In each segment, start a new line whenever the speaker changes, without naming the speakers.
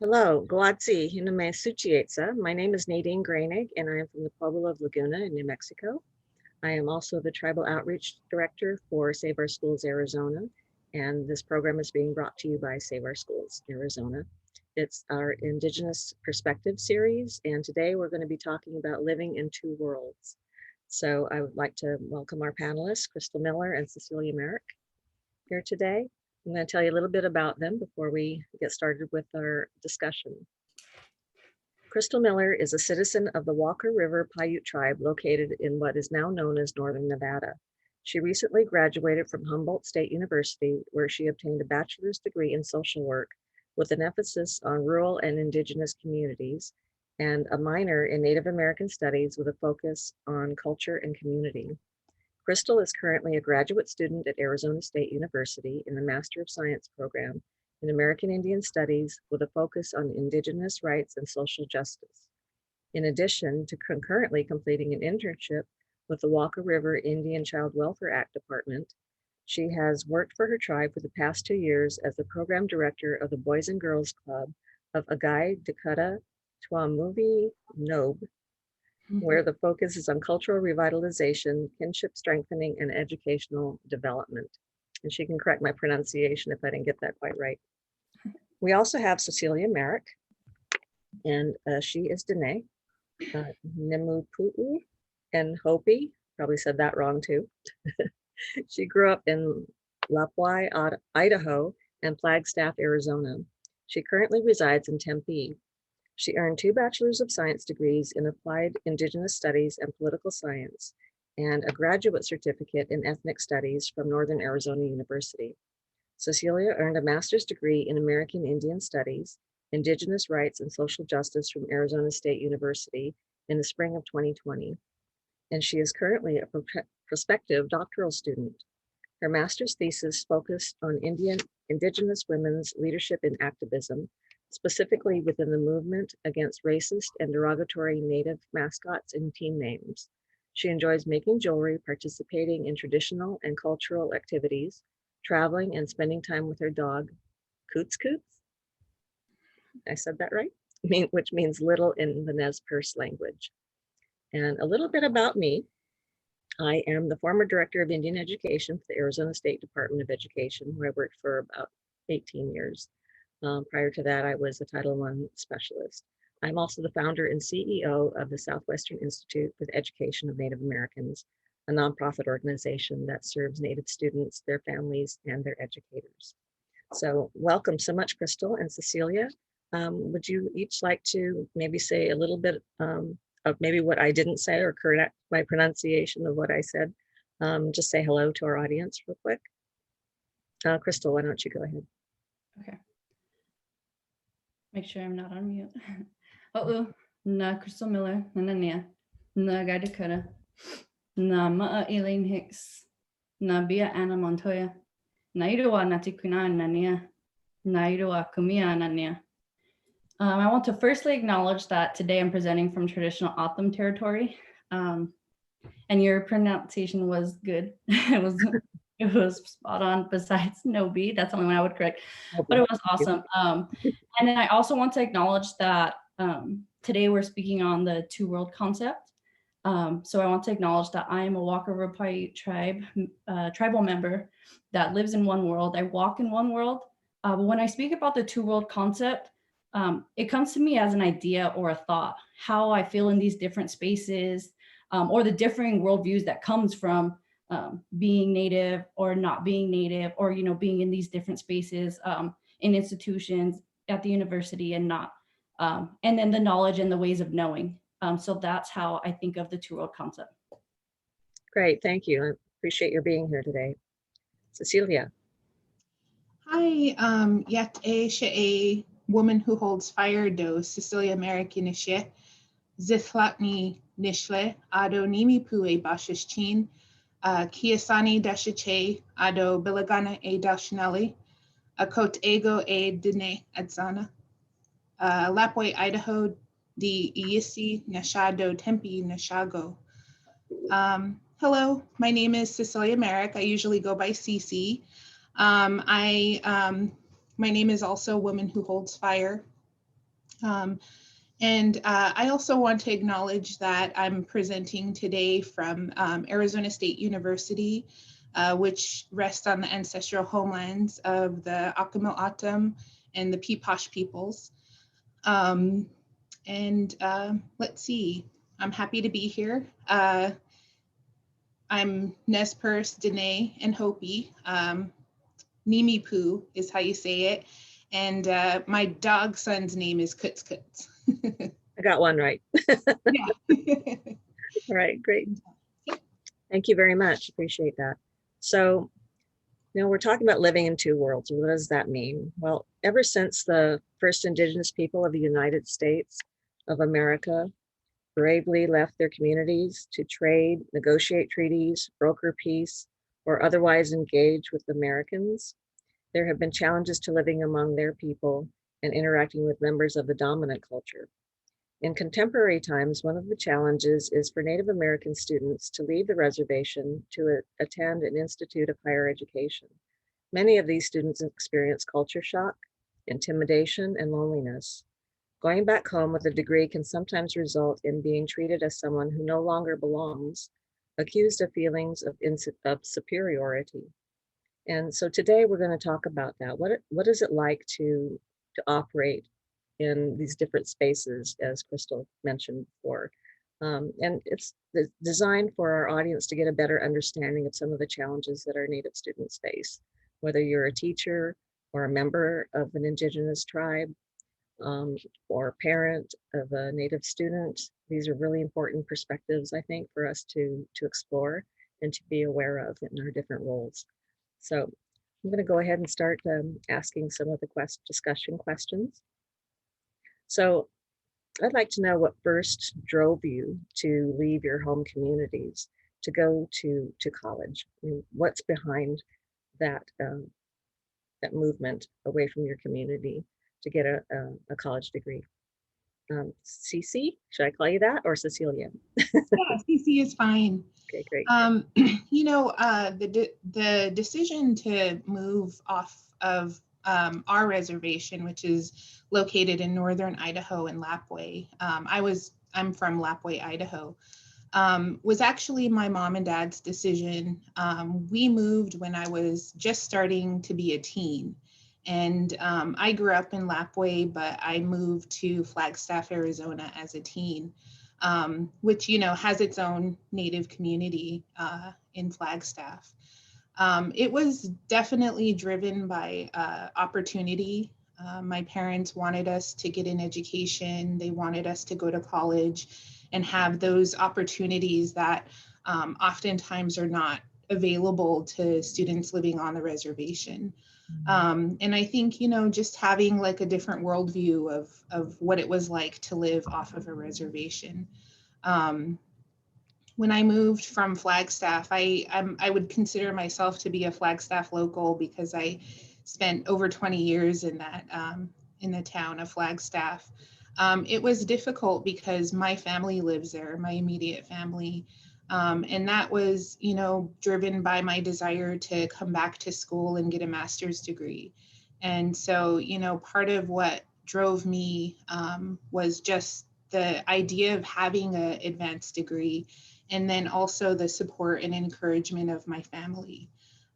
Hello, Guadzi, Hiname Suchietza. My name is Nadine Groenig, and I am from the Pueblo of Laguna in New Mexico. I am also the Tribal Outreach Director for Save Our Schools Arizona, and this program is being brought to you by Save Our Schools Arizona. It's our Indigenous Perspective series, and today we're going to be talking about living in two worlds. So I would like to welcome our panelists, Crystal Miller and Cecilia Merrick, here today. I'm going to tell you a little bit about them before we get started with our discussion. Crystal Miller is a citizen of the Walker River Paiute tribe located in what is now known as Northern Nevada. She recently graduated from Humboldt State University, where she obtained a bachelor's degree in social work with an emphasis on rural and indigenous communities and a minor in Native American studies with a focus on culture and community. Crystal is currently a graduate student at Arizona State University in the Master of Science program in American Indian Studies with a focus on Indigenous rights and social justice. In addition to concurrently completing an internship with the Walker River Indian Child Welfare Act Department, she has worked for her tribe for the past 2 years as the program director of the Boys and Girls Club of Agai Dakota Tuamuvi Nobe, where the focus is on cultural revitalization, kinship strengthening, and educational development. And she can correct my pronunciation if I didn't get that quite right. We also have Cecilia Merrick, and she is Dene, Nemupu'u, and Hopi, probably said that wrong too. She grew up in Lapwai, Idaho, and Flagstaff, Arizona. She currently resides in Tempe. She earned 2 Bachelor's of Science degrees in Applied Indigenous Studies and Political Science, and a graduate certificate in Ethnic Studies from Northern Arizona University. Cecilia earned a master's degree in American Indian Studies, Indigenous Rights and Social Justice from Arizona State University in the spring of 2020, and she is currently a prospective doctoral student. Her master's thesis focused on Indigenous women's leadership in activism, specifically within the movement against racist and derogatory Native mascots and team names. She enjoys making jewelry, participating in traditional and cultural activities, traveling and spending time with her dog, Coots Coots. I said that right? Which means little in the Nez Perce language. And a little bit about me. I am the former director of Indian Education for the Arizona State Department of Education, where I worked for about 18 years. Prior to that, I was a Title I specialist. I'm also the founder and CEO of the Southwestern Institute for the Education of Native Americans, a nonprofit organization that serves Native students, their families, and their educators. So welcome so much, Crystal and Cecilia. Would you each like to maybe say a little bit of maybe what I didn't say or correct my pronunciation of what I said? Just say hello to our audience real quick. Crystal, why don't you go ahead?
Okay. Make sure I'm not on mute. Oh, na Crystal Miller, na Nia, na Guy Dakota, na Ma'a Elaine Hicks, na Bia Anna Montoya, na Iroa Natikuna Nania, na Iroa Kumia Nania. I want to firstly acknowledge that today I'm presenting from traditional O'odham territory, and your pronunciation was good. It was spot on. Besides Nobi, that's the only one I would correct, but it was awesome. And then I also want to acknowledge that today we're speaking on the two world concept. So I want to acknowledge that I am a Walker River Paiute tribe, tribal member that lives in one world. I walk in one world. But when I speak about the two world concept, it comes to me as an idea or a thought, how I feel in these different spaces, or the differing worldviews that comes from being Native or not being Native, or being in these different spaces, in institutions, at the university, and not, and then the knowledge and the ways of knowing. So that's how I think of the two world concept.
Great, thank you. I appreciate your being here today. Cecilia.
Hi, yet a woman who holds fire do Cecilia Americanishe, Zithlatni Nishle, Ado Nimi Pue Bashishchin, Kiasani Dashiche, Ado Bilagana a Dashnelli, Akot Ego a Dine Adzana, Lapway, Idaho, di Iyisi Nashado Tempe Nashago. Hello, my name is Cecilia Merrick. I usually go by Cece. My name is also Woman Who Holds Fire. And I also want to acknowledge that I'm presenting today from Arizona State University, which rests on the ancestral homelands of the Akimel and the Peeposh peoples. Let's see, I'm happy to be here. I'm Nez Perce, Dene, and Hopi. Nimi Poo is how you say it. And my dog son's name is Kuts Kuts.
I got one right.
Yeah.
All right, great. Thank you very much. Appreciate that. So, we're talking about living in two worlds. What does that mean? Well, ever since the first Indigenous people of the United States of America bravely left their communities to trade, negotiate treaties, broker peace, or otherwise engage with Americans, there have been challenges to living among their people and interacting with members of the dominant culture. In contemporary times, one of the challenges is for Native American students to leave the reservation to attend an institute of higher education. Many of these students experience culture shock, intimidation, and loneliness. Going back home with a degree can sometimes result in being treated as someone who no longer belongs, accused of feelings of superiority. And so today we're going to talk about that. What is it like to operate in these different spaces, as Crystal mentioned before? And it's designed for our audience to get a better understanding of some of the challenges that our Native students face, whether you're a teacher or a member of an Indigenous tribe, or a parent of a Native student. These are really important perspectives, I think, for us to explore and to be aware of in our different roles. So I'm going to go ahead and start asking some of the discussion questions. So I'd like to know what first drove you to leave your home communities to go to college. I mean, what's behind that that movement away from your community to get a college degree? Cece, should I call you that, or Cecilia?
Yeah, CC is fine.
Okay, great.
The decision to move off of our reservation, which is located in northern Idaho and Lapwai. I'm from Lapwai, Idaho. Was actually my mom and dad's decision. We moved when I was just starting to be a teen. And I grew up in Lapwai, but I moved to Flagstaff, Arizona as a teen, which, has its own Native community in Flagstaff. It was definitely driven by opportunity. My parents wanted us to get an education. They wanted us to go to college and have those opportunities that oftentimes are not available to students living on the reservation. And I think, just having like a different worldview of what it was like to live off of a reservation. When I moved from Flagstaff, I would consider myself to be a Flagstaff local because I spent over 20 years in that in the town of Flagstaff. It was difficult because my family lives there, my immediate family. And that was, driven by my desire to come back to school and get a master's degree. And so, part of what drove me was just the idea of having an advanced degree, and then also the support and encouragement of my family.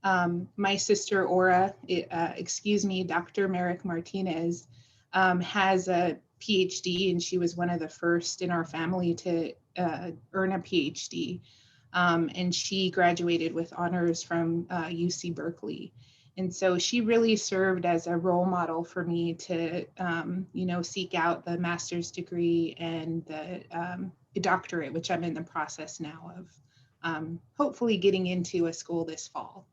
My sister Aura, Dr. Merrick Martinez, has a PhD, and she was one of the first in our family to earn a PhD. And she graduated with honors from UC Berkeley. And so she really served as a role model for me to, seek out the master's degree and the doctorate, which I'm in the process now of hopefully getting into a school this fall.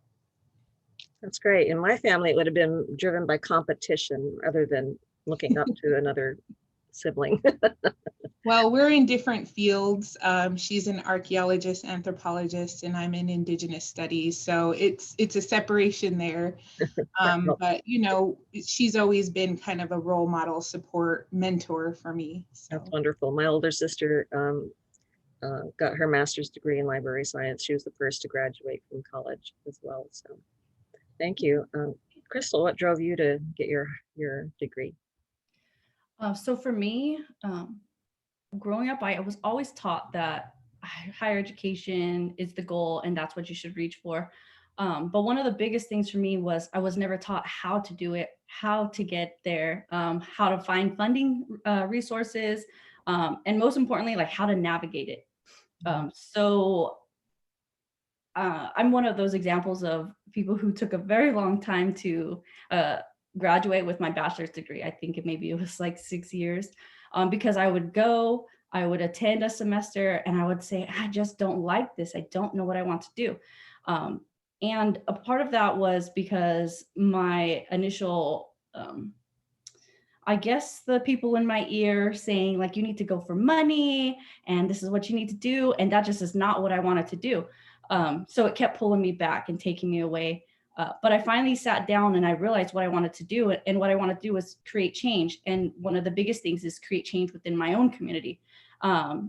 That's great. In my family, it would have been driven by competition rather than looking up to another sibling.
Well, we're in different fields. She's an archaeologist, anthropologist, and I'm in Indigenous studies. So it's a separation there. But she's always been kind of a role model, support, mentor for me. So.
That's wonderful. My older sister got her master's degree in library science. She was the first to graduate from college as well. So thank you. Crystal, what drove you to get your degree?
So for me, growing up, I was always taught that higher education is the goal and that's what you should reach for. But one of the biggest things for me was I was never taught how to do it, how to get there, how to find funding resources, and most importantly, like how to navigate it. So I'm one of those examples of people who took a very long time to uh, graduate with my bachelor's degree. I think maybe it was like 6 years, because I would attend a semester, and I would say, I just don't like this. I don't know what I want to do. Um, and a part of that was because my initial, I guess the people in my ear saying like, you need to go for money and this is what you need to do. And that just is not what I wanted to do. So it kept pulling me back and taking me away. But I finally sat down and I realized what I wanted to do. And what I want to do was create change. And one of the biggest things is create change within my own community.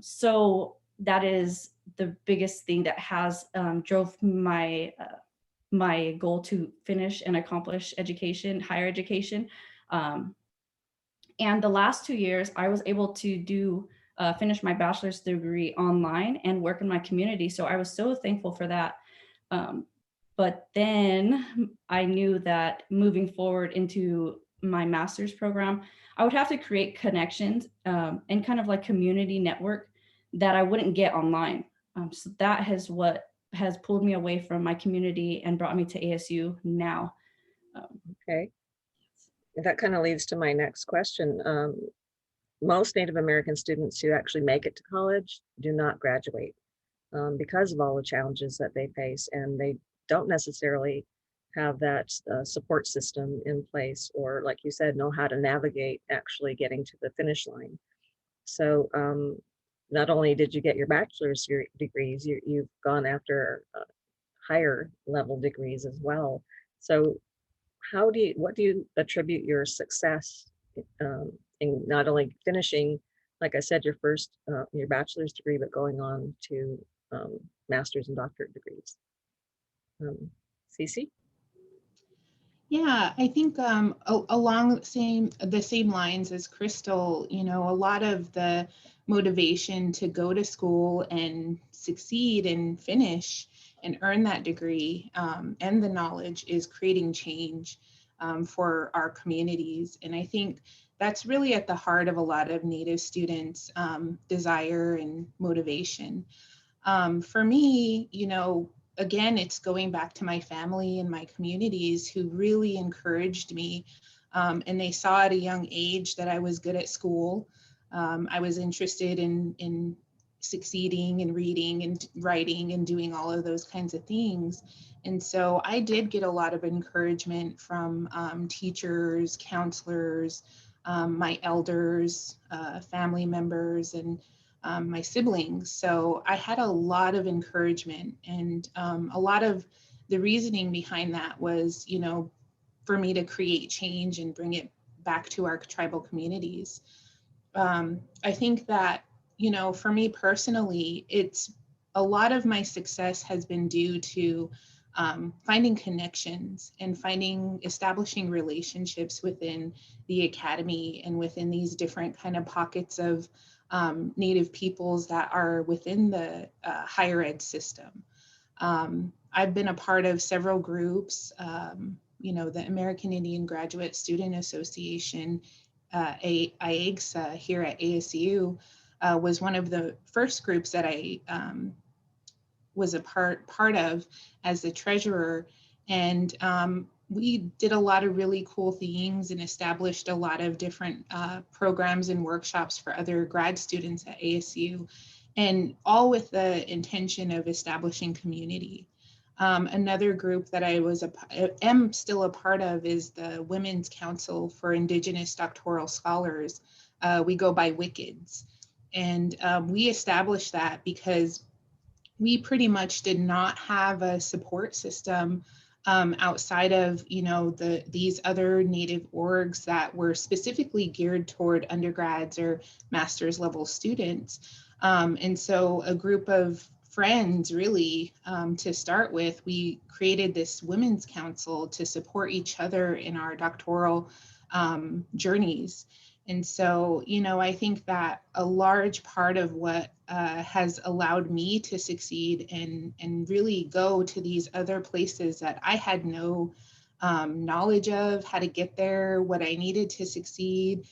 So that is the biggest thing that has drove my goal to finish and accomplish education, higher education. Um, and the last 2 years, I was able to finish my bachelor's degree online and work in my community. So I was so thankful for that. Um, but then I knew that moving forward into my master's program, I would have to create connections and kind of like community network that I wouldn't get online. So that has what has pulled me away from my community and brought me to ASU now.
Okay. That kind of leads to my next question. Most Native American students who actually make it to college do not graduate because of all the challenges that they face, and they don't necessarily have that support system in place, or like you said, know how to navigate actually getting to the finish line. So not only did you get your bachelor's degrees, you've gone after higher level degrees as well. So what do you attribute your success in not only finishing, like I said, your bachelor's degree, but going on to master's and doctorate degrees? Cece?
Yeah, I think along the same lines as Crystal, you know, a lot of the motivation to go to school and succeed and finish and earn that degree and the knowledge is creating change for our communities. And I think that's really at the heart of a lot of Native students' desire and motivation. For me, you know, again, it's going back to my family and my communities who really encouraged me. And they saw at a young age that I was good at school. I was interested in succeeding and reading and writing and doing all of those kinds of things. And so I did get a lot of encouragement from teachers, counselors, my elders, family members, and my siblings. So I had a lot of encouragement, and a lot of the reasoning behind that was, you know, for me to create change and bring it back to our tribal communities. I think that, you know, for me personally, it's a lot of my success has been due to finding connections and establishing relationships within the academy and within these different kind of pockets of Native peoples that are within the higher ed system. I've been a part of several groups, you know, the American Indian Graduate Student Association, IAGSA here at ASU, was one of the first groups that I was a part of as the treasurer. And we did a lot of really cool things and established a lot of different programs and workshops for other grad students at ASU, and all with the intention of establishing community. Another group that am still a part of is the Women's Council for Indigenous Doctoral Scholars. We go by WICIDS. And we established that because we pretty much did not have a support system outside of, you know, these other Native orgs that were specifically geared toward undergrads or master's level students. And so a group of friends really to start with, we created this women's council to support each other in our doctoral journeys. And so, you know, I think that a large part of what has allowed me to succeed and really go to these other places that I had no knowledge of how to get there, what I needed to succeed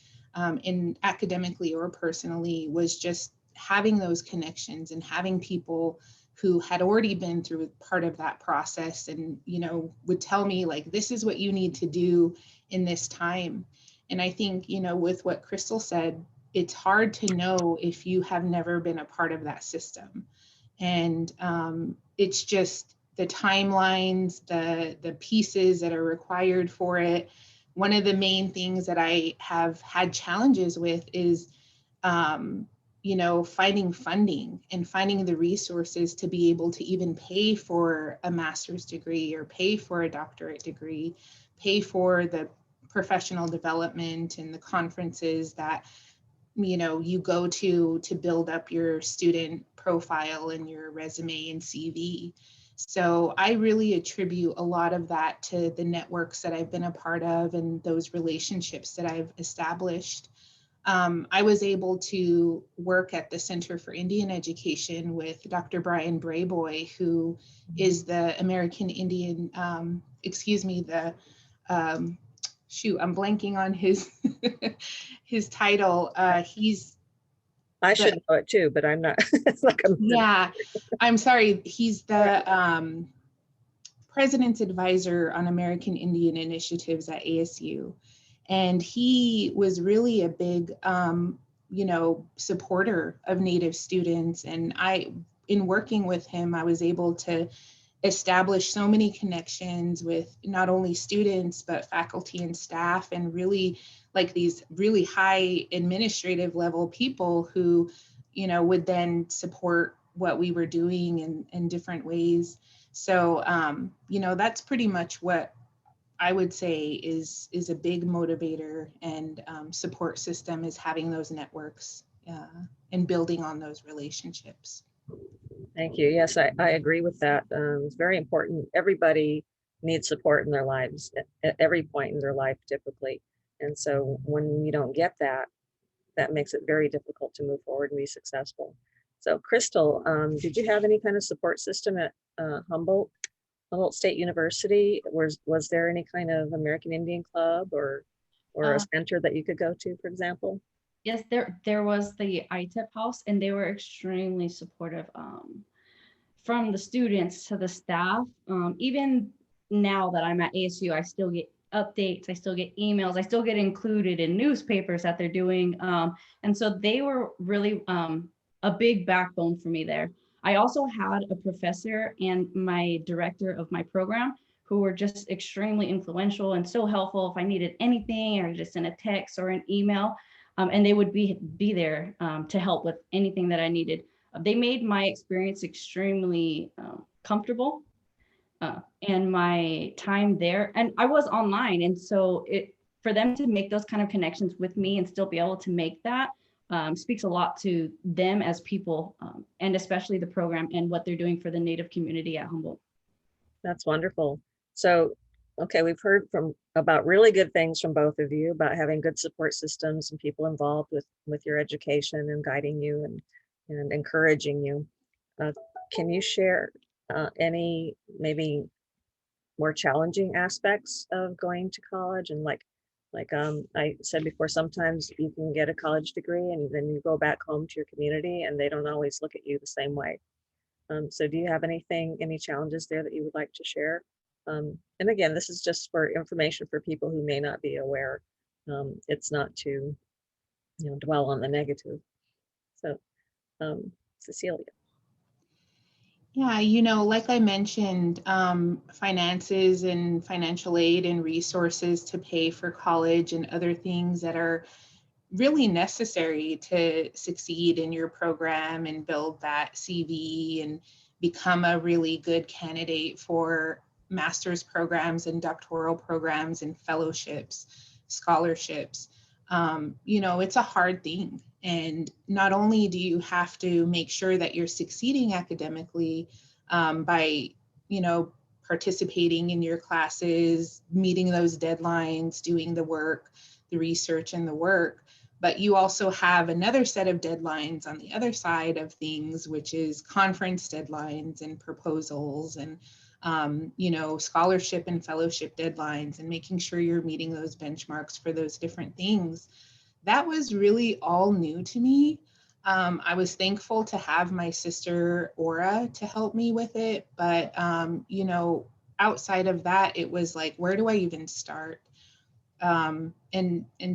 in academically or personally, was just having those connections and having people who had already been through part of that process and, you know, would tell me like, this is what you need to do in this time. And I think, you know, with what Crystal said, it's hard to know if you have never been a part of that system. And it's just the timelines, the pieces that are required for it. One of the main things that I have had challenges with is, you know, finding funding and finding the resources to be able to even pay for a master's degree or pay for a doctorate degree, pay for the professional development and the conferences that, you know, you go to build up your student profile and your resume and CV. So I really attribute a lot of that to the networks that I've been a part of and those relationships that I've established. I was able to work at the Center for Indian Education with Dr. Brian Brayboy, who is the American Indian, shoot, I'm blanking on his his title. He's
I
the,
should know it too, but I'm not. It's like
yeah, I'm sorry. He's the president's advisor on American Indian initiatives at ASU. And he was really a big, you know, supporter of Native students. And in working with him, I was able to establish so many connections with not only students, but faculty and staff, and really like these really high administrative level people who, you know, would then support what we were doing in different ways. So, you know, that's pretty much what I would say is a big motivator and support system, is having those networks and building on those relationships.
Thank you. Yes, I agree with that. It's very important. Everybody needs support in their lives at every point in their life, typically. And so when you don't get that, that makes it very difficult to move forward and be successful. So Crystal, did you have any kind of support system at Humboldt State University? Was there any kind of American Indian Club or a center that you could go to, for example?
Yes, there was the ITEP house, and they were extremely supportive, from the students to the staff. Even now that I'm at ASU, I still get updates, I still get emails, I still get included in newspapers that they're doing. And so they were really a big backbone for me there. I also had a professor and my director of my program who were just extremely influential and so helpful. If I needed anything, I just sent a text or an email. And they would be there to help with anything that I needed. They made my experience extremely comfortable, and my time there. And I was online, and so for them to make those kind of connections with me and still be able to make that speaks a lot to them as people, and especially the program and what they're doing for the Native community at Humboldt.
That's wonderful. So, okay, we've heard about really good things from both of you about having good support systems and people involved with your education and guiding you and encouraging you. Can you share any maybe more challenging aspects of going to college? And like I said before, sometimes you can get a college degree and then you go back home to your community and they don't always look at you the same way. So do you have any challenges there that you would like to share? And again, this is just for information for people who may not be aware. It's not to, dwell on the negative. So, Cecilia.
Yeah, you know, like I mentioned, finances and financial aid and resources to pay for college and other things that are really necessary to succeed in your program and build that CV and become a really good candidate for master's programs and doctoral programs and fellowships, scholarships. You know, it's a hard thing. And not only do you have to make sure that you're succeeding academically by, you know, participating in your classes, meeting those deadlines, doing the work, the research and the work. But you also have another set of deadlines on the other side of things, which is conference deadlines and proposals and scholarship and fellowship deadlines, and making sure you're meeting those benchmarks for those different things. That was really all new to me. I was thankful to have my sister Aura to help me with it, but outside of that, it was like, where do I even start? And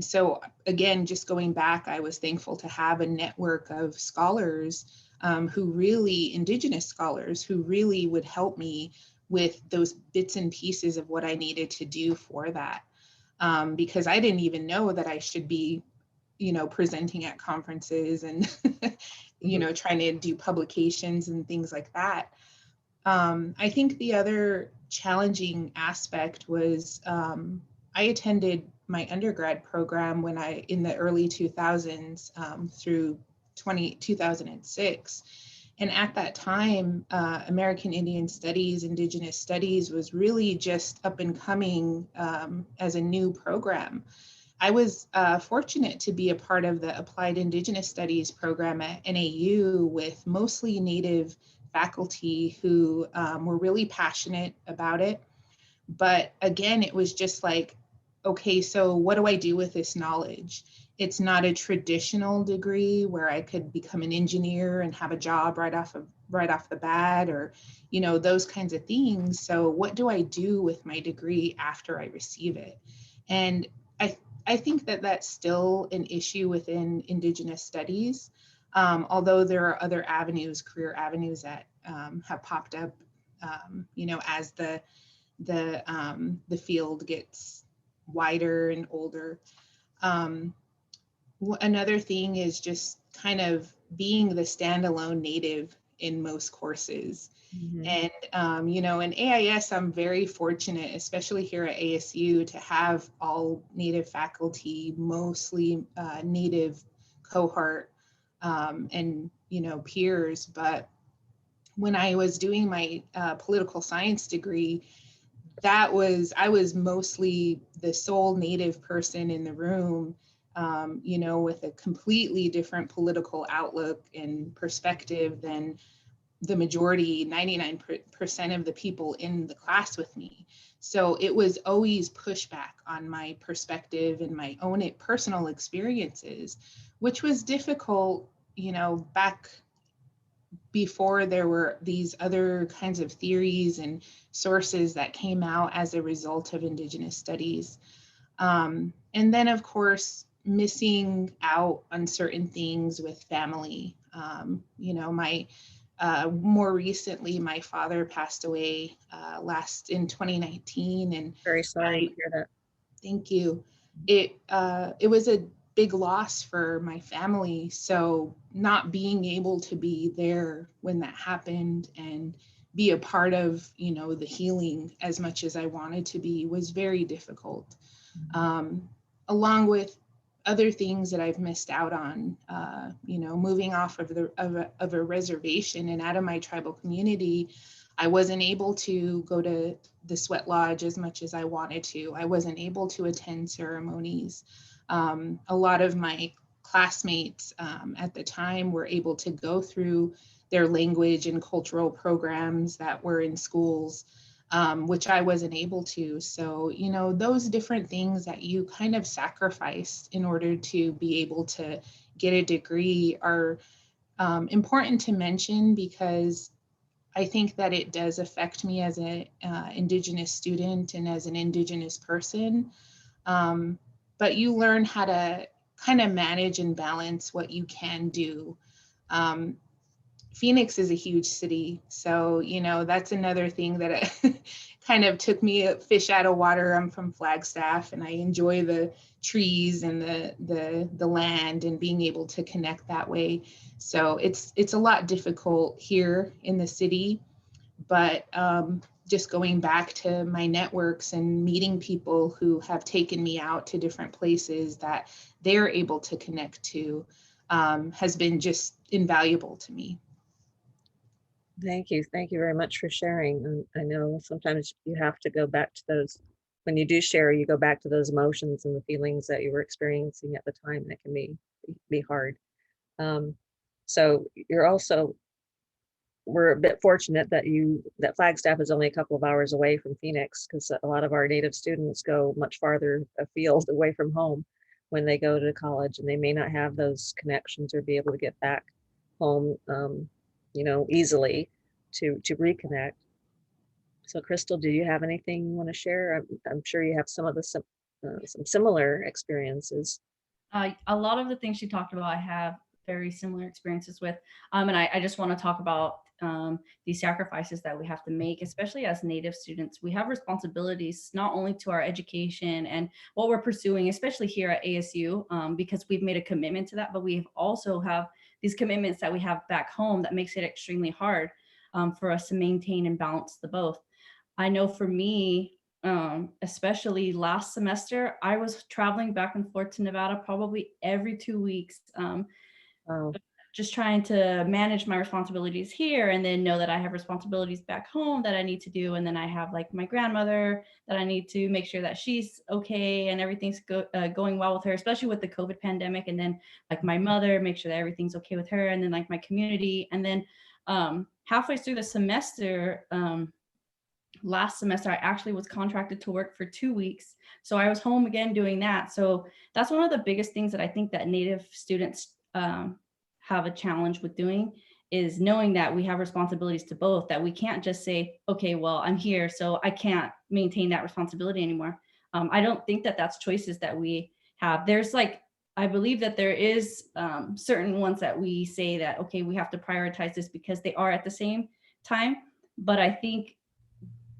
so again, just going back, I was thankful to have a network of scholars Indigenous scholars who really would help me with those bits and pieces of what I needed to do for that. Because I didn't even know that I should be, presenting at conferences and, trying to do publications and things like that. I think the other challenging aspect was I attended my undergrad program in the early 2000s through 2006. And at that time, American Indian Studies, Indigenous Studies was really just up and coming as a new program. I was fortunate to be a part of the Applied Indigenous Studies program at NAU with mostly Native faculty who were really passionate about it. But again, it was just like, okay, so what do I do with this knowledge? It's not a traditional degree where I could become an engineer and have a job right off the bat, or those kinds of things. So what do I do with my degree after I receive it? And I think that that's still an issue within Indigenous studies, although there are other avenues, career avenues that have popped up, as the field gets wider and older. Another thing is just kind of being the standalone Native in most courses.
Mhm.
And, in AIS, I'm very fortunate, especially here at ASU, to have all Native faculty, mostly Native cohort and, peers. But when I was doing my political science degree, I was mostly the sole Native person in the room, with a completely different political outlook and perspective than the majority, 99% of the people in the class with me. So it was always pushback on my perspective and my own personal experiences, which was difficult, back before there were these other kinds of theories and sources that came out as a result of Indigenous studies. And then, of course, missing out on certain things with family. More recently, my father passed away in 2019, and
Very sorry to hear that.
thank you. It was a big loss for my family. So not being able to be there when that happened and be a part of, the healing as much as I wanted to be was very difficult. Along with other things that I've missed out on, moving off of a reservation and out of my tribal community. I wasn't able to go to the sweat lodge as much as I wanted to. I wasn't able to attend ceremonies. A lot of my classmates at the time were able to go through their language and cultural programs that were in schools, which I wasn't able to. So, those different things that you kind of sacrifice in order to be able to get a degree are important to mention, because I think that it does affect me as an Indigenous student and as an Indigenous person. But you learn how to kind of manage and balance what you can do. Phoenix is a huge city. So, that's another thing that kind of took me a fish out of water. I'm from Flagstaff and I enjoy the trees and the land and being able to connect that way. So it's a lot difficult here in the city, but just going back to my networks and meeting people who have taken me out to different places that they're able to connect to has been just invaluable to me.
Thank you. Thank you very much for sharing. And I know sometimes you have to go back to those, when you do share, you go back to those emotions and the feelings that you were experiencing at the time. That can be hard. Um, so you're also, we're a bit fortunate that that Flagstaff is only a couple of hours away from Phoenix, because a lot of our native students go much farther afield away from home when they go to college, and they may not have those connections or be able to get back home, easily to reconnect. So Crystal, do you have anything you want to share? I'm sure you have some similar experiences.
A lot of the things she talked about, I have very similar experiences with. And I just want to talk about these sacrifices that we have to make, especially as Native students. We have responsibilities not only to our education and what we're pursuing, especially here at ASU, because we've made a commitment to that, but we also have these commitments that we have back home that makes it extremely hard for us to maintain and balance the both. I know for me, especially last semester, I was traveling back and forth to Nevada probably every 2 weeks,
Oh,
just trying to manage my responsibilities here and then know that I have responsibilities back home that I need to do. And then I have like my grandmother that I need to make sure that she's okay and everything's going well with her, especially with the COVID pandemic. And then like my mother, make sure that everything's okay with her. And then like my community. And then halfway through the semester, last semester I actually was contracted to work for 2 weeks, so I was home again doing that. So that's one of the biggest things that I think that Native students have a challenge with doing, is knowing that we have responsibilities to both, that we can't just say, okay, well, I'm here so I can't maintain that responsibility anymore. I don't think that that's choices that we have. There's like, I believe that there is certain ones that we say that, okay, we have to prioritize this because they are at the same time. But I think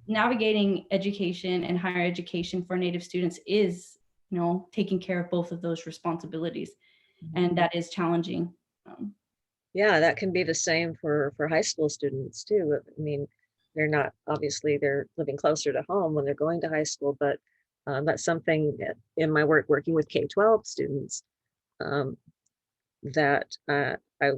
navigating education and higher education for Native students is, taking care of both of those responsibilities. And that is challenging.
yeah, that can be the same for high school students too. I mean, they're not, obviously they're living closer to home when they're going to high school, but that's something in my work working with K-12 students, um, that I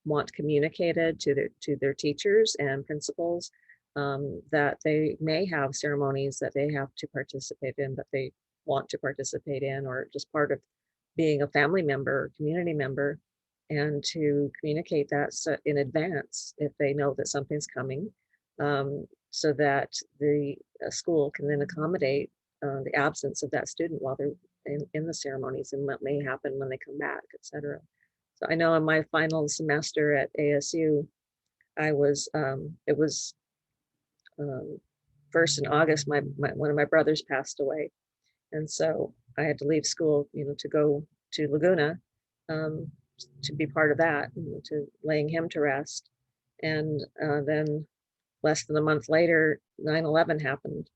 want communicated to their teachers and principals, that they may have ceremonies that they have to participate in, that they want to participate in, or just part of being a family member, community member, and to communicate that in advance if they know that something's coming, so that the school can then accommodate the absence of that student while they're in the ceremonies, and what may happen when they come back, etc. So I know in my final semester at ASU, it was um, first in August, one of my brothers passed away. And so I had to leave school, to go to Laguna, um, to be part of that, to laying him to rest. And then less than a month later, 9/11 happened.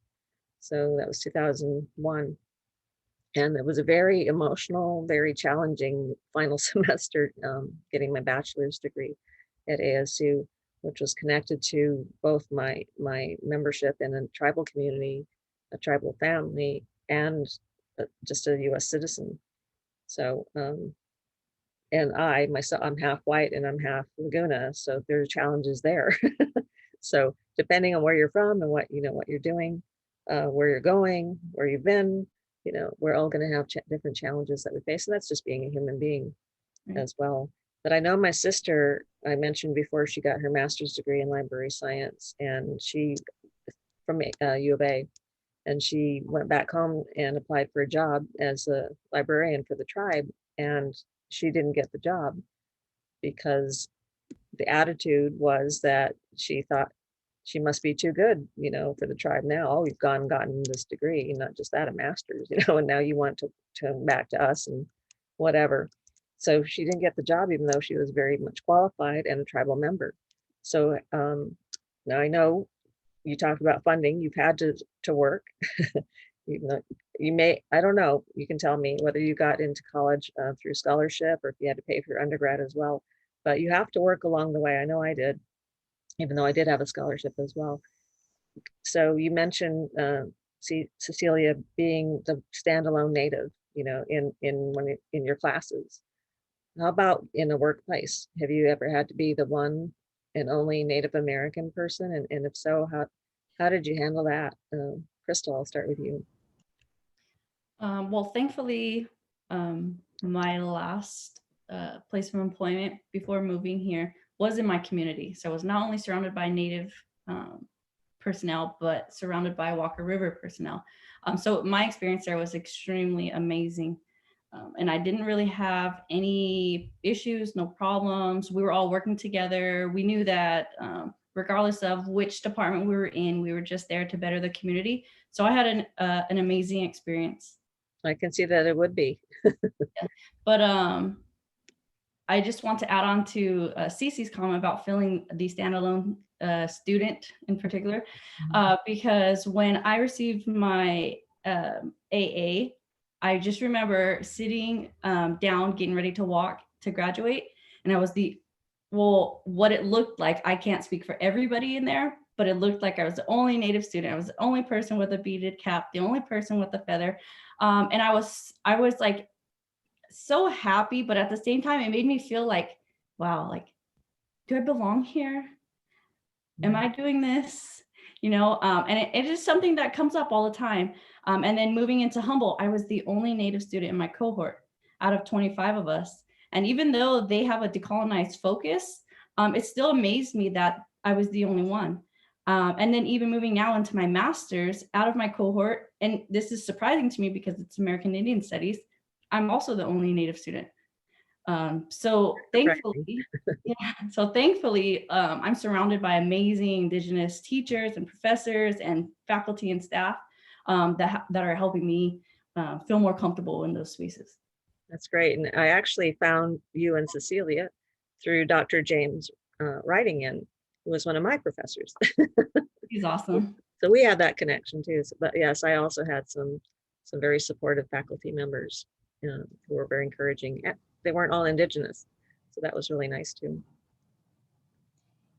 So that was 2001. And it was a very emotional, very challenging final semester, getting my bachelor's degree at ASU, which was connected to both my membership in a tribal community, a tribal family, and just a U.S. citizen. So, and I myself, I'm half white and I'm half Laguna, so there are challenges there. So depending on where you're from and what you're doing, where you're going, where you've been, we're all going to have different challenges that we face, and that's just being a human being
Right.
as well. But I know my sister, I mentioned before, she got her master's degree in library science, and she from U of A, and she went back home and applied for a job as a librarian for the tribe, and she didn't get the job because the attitude was that she thought she must be too good, for the tribe now. Oh, you've gotten this degree, not just that, a master's, and now you want to come back to us and whatever. So she didn't get the job, even though she was very much qualified and a tribal member. So now I know you talked about funding. You've had to work, even though you may, I don't know. You can tell me whether you got into college through scholarship or if you had to pay for your undergrad as well. But you have to work along the way. I know I did, even though I did have a scholarship as well. So you mentioned Cecilia being the standalone native, in your classes. How about in a workplace? Have you ever had to be the one an only Native American person? And if so, how did you handle that? Crystal, I'll start with you.
Well, thankfully, my last place of employment before moving here was in my community. So I was not only surrounded by Native personnel, but surrounded by Walker River personnel. So my experience there was extremely amazing. And I didn't really have any issues, no problems. We were all working together. We knew that regardless of which department we were in, we were just there to better the community. So I had an amazing experience.
I can see that it would be.
But I just want to add on to Cece's comment about feeling the standalone student in particular, because when I received my AA, I just remember sitting down, getting ready to walk to graduate, and I was what it looked like. I can't speak for everybody in there, but it looked like I was the only Native student. I was the only person with a beaded cap, the only person with a feather, and I was like so happy, but at the same time, it made me feel like, wow, like, do I belong here? Am I doing this? And it is something that comes up all the time. And then moving into Humboldt, I was the only Native student in my cohort out of 25 of us. And even though they have a decolonized focus, it still amazed me that I was the only one. And then even moving now into my master's out of my cohort, and this is surprising to me because it's American Indian Studies, I'm also the only Native student. So thankfully, I'm surrounded by amazing Indigenous teachers and professors and faculty and staff that are helping me feel more comfortable in those spaces.
That's great. And I actually found you and Cecilia through Dr. James writing in, who was one of my professors.
He's awesome.
So we had that connection too. But yes, I also had some very supportive faculty members who were very encouraging. They weren't all Indigenous, so that was really nice too.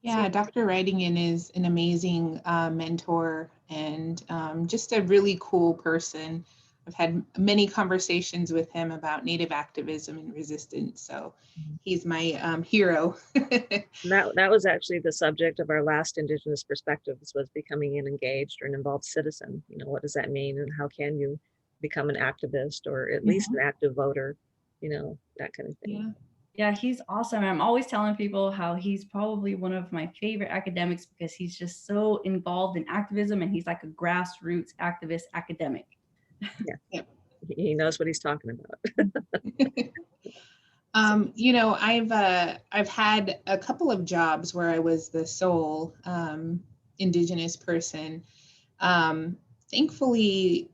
Yeah, Dr. Wrightington is an amazing mentor and just a really cool person. I've had many conversations with him about Native activism and resistance, so he's my hero.
That was actually the subject of our last Indigenous Perspectives, was becoming an engaged or an involved citizen. What does that mean, and how can you become an activist or at least an active voter, that kind of thing.
Yeah, he's awesome. I'm always telling people how he's probably one of my favorite academics because he's just so involved in activism and he's like a grassroots activist academic.
Yeah. He knows what he's talking about.
I've had a couple of jobs where I was the sole Indigenous person. Thankfully,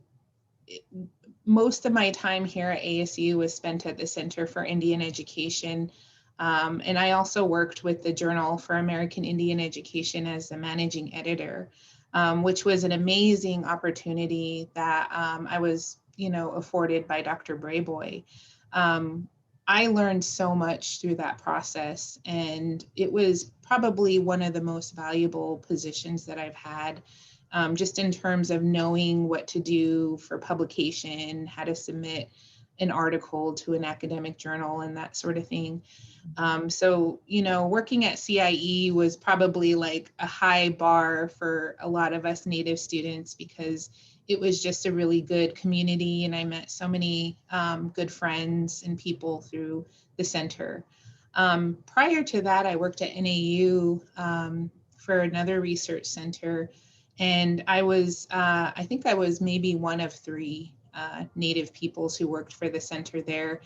most of my time here at ASU was spent at the Center for Indian Education. And I also worked with the Journal for American Indian Education as the managing editor, which was an amazing opportunity that I was, afforded by Dr. Brayboy. I learned so much through that process, and it was probably one of the most valuable positions that I've had. Just in terms of knowing what to do for publication, how to submit an article to an academic journal and that sort of thing. So, working at CIE was probably like a high bar for a lot of us Native students because it was just a really good community and I met so many good friends and people through the center. Prior to that, I worked at NAU for another research center. And I was, I think I was maybe one of 3 Native peoples who worked for the center there.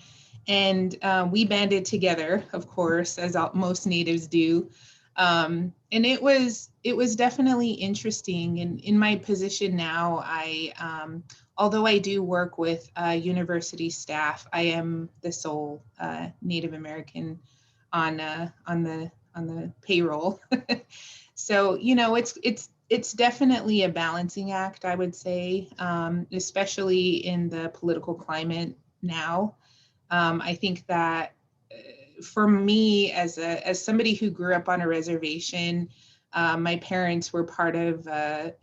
And we banded together, of course, as most Natives do. And it was definitely interesting. And in my position now, although I do work with university staff, I am the sole Native American on the payroll. So, it's definitely a balancing act, I would say, especially in the political climate now. I think that for me, as somebody who grew up on a reservation, my parents were part of, the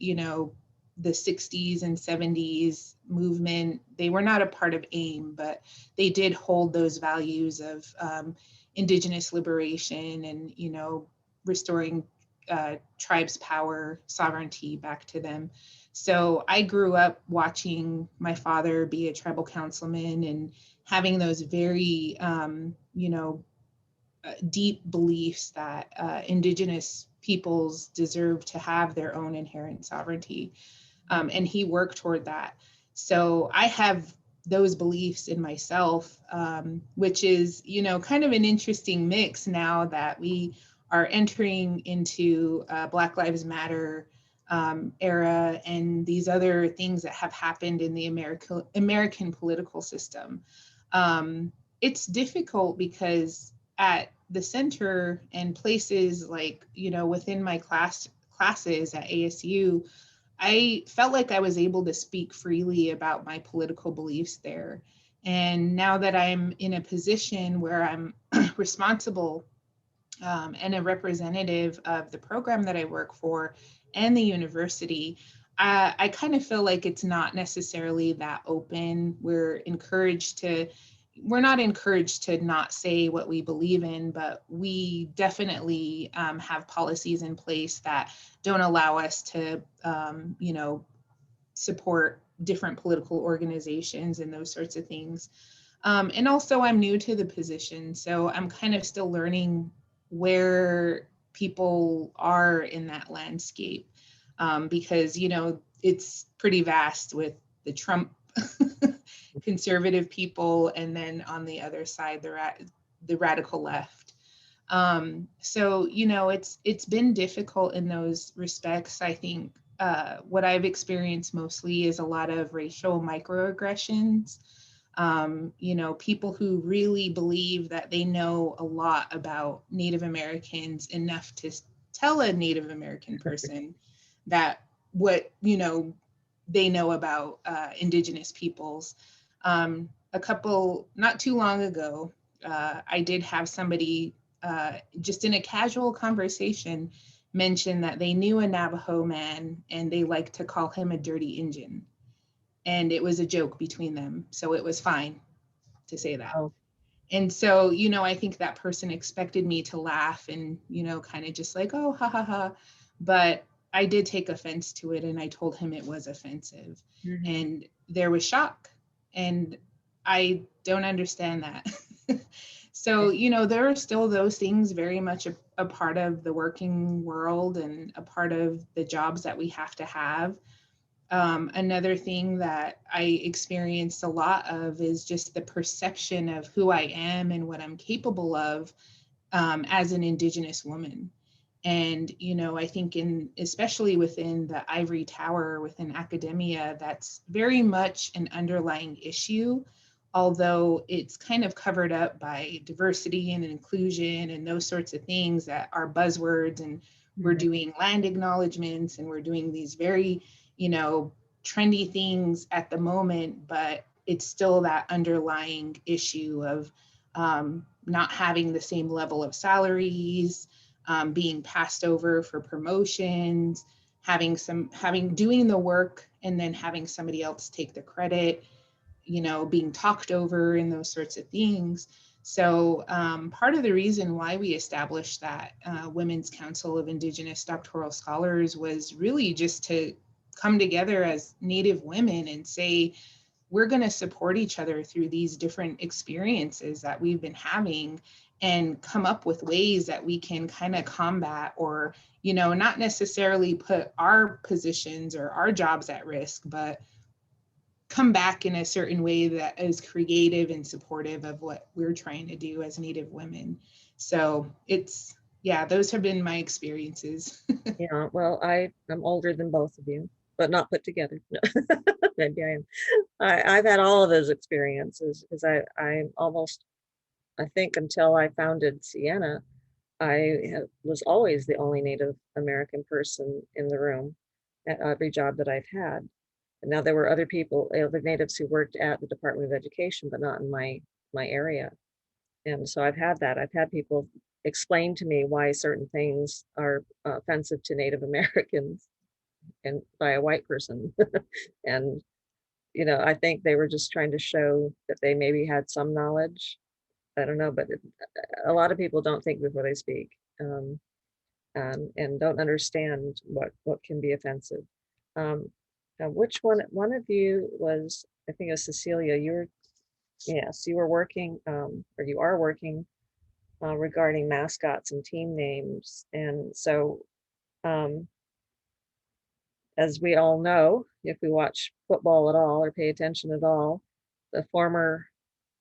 60s and 70s movement. They were not a part of AIM, but they did hold those values of Indigenous liberation and, restoring tribes' power, sovereignty back to them. So I grew up watching my father be a tribal councilman and having those very, deep beliefs that Indigenous peoples deserve to have their own inherent sovereignty. And he worked toward that. So I have those beliefs in myself, which is, kind of an interesting mix now that we are entering into Black Lives Matter era and these other things that have happened in the American political system. It's difficult because at the center and places like, within my classes at ASU, I felt like I was able to speak freely about my political beliefs there. And now that I'm in a position where I'm responsible and a representative of the program that I work for and the university, I kind of feel like it's not necessarily that open. We're not encouraged to not say what we believe in, but we definitely have policies in place that don't allow us to, support different political organizations and those sorts of things. And also, I'm new to the position, so I'm kind of still learning where people are in that landscape, because, it's pretty vast with the Trump conservative people, and then on the other side, the radical left. So, it's been difficult in those respects. I think what I've experienced mostly is a lot of racial microaggressions. People who really believe that they know a lot about Native Americans enough to tell a Native American person that what, they know about Indigenous peoples. Not too long ago, I did have somebody just in a casual conversation mention that they knew a Navajo man and they liked to call him a dirty Injun. And it was a joke between them. So it was fine to say that.
Oh,
And so, I think that person expected me to laugh and, kind of just like, oh, ha, ha, ha. But I did take offense to it and I told him it was offensive.
mhm.
And there was shock. And I don't understand that. So, there are still those things very much a part of the working world and a part of the jobs that we have to have. Another thing that I experienced a lot of is just the perception of who I am and what I'm capable of as an Indigenous woman. And, I think especially within the ivory tower, within academia, that's very much an underlying issue, although it's kind of covered up by diversity and inclusion and those sorts of things that are buzzwords. And we're
Mhm.
doing land acknowledgements and we're doing these very, trendy things at the moment, but it's still that underlying issue of not having the same level of salaries, being passed over for promotions, doing the work and then having somebody else take the credit, being talked over and those sorts of things. So part of the reason why we established that Women's Council of Indigenous Doctoral Scholars was really just to come together as Native women and say, we're going to support each other through these different experiences that we've been having and come up with ways that we can kind of combat or, not necessarily put our positions or our jobs at risk, but come back in a certain way that is creative and supportive of what we're trying to do as Native women. So those have been my experiences.
Yeah, well, I'm older than both of you, but not put together. No. Maybe I am. I've had all of those experiences because I think until I founded Sienna, was always the only Native American person in the room at every job that I've had. And now there were other people, other natives who worked at the Department of Education, but not in my area. And so I've had that. I've had people explain to me why certain things are offensive to Native Americans and by a white person. And I think they were just trying to show that they maybe had some knowledge. I don't know, but a lot of people don't think before they speak. and don't understand what can be offensive. Now which one of you was, I think it was Cecilia, yes, you were working, or you are working regarding mascots and team names. And so, as we all know, if we watch football at all or pay attention at all, the former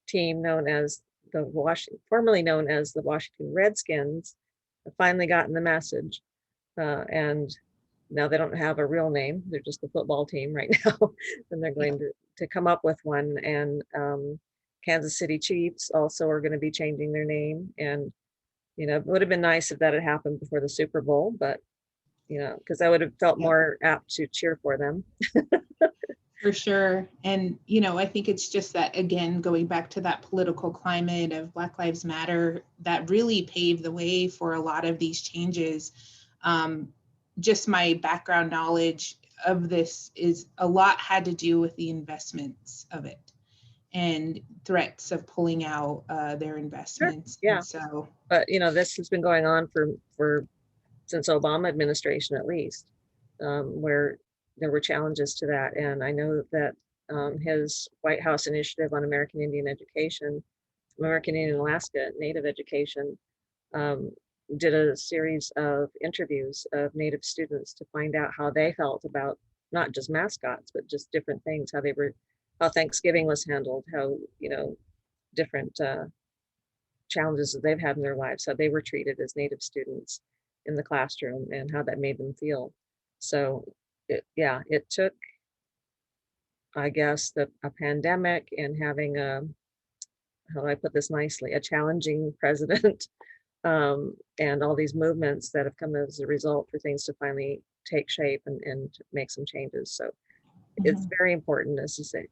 team known as formerly known as the Washington Redskins, have finally gotten the message. And now they don't have a real name. They're just the football team right now. And they're going to come up with one. And Kansas City Chiefs also are going to be changing their name. And, it would have been nice if that had happened before the Super Bowl, but, because I would have felt more apt to cheer for them.
For sure. And, I think it's just that, again, going back to that political climate of Black Lives Matter, that really paved the way for a lot of these changes. Just my background knowledge of this is a lot had to do with the investments of it and threats of pulling out their investments.
Sure. Yeah.
And so,
but this has been going on for since Obama administration, at least, where there were challenges to that. And I know that his White House initiative on American Indian education, American Indian Alaska Native education, did a series of interviews of Native students to find out how they felt about not just mascots, but just different things, how Thanksgiving was handled, how, different challenges that they've had in their lives, how they were treated as Native students in the classroom, and how that made them feel. So it took, I guess, a pandemic and having how do I put this nicely, a challenging president, and all these movements that have come as a result for things to finally take shape and to make some changes. So it's very important, as you say,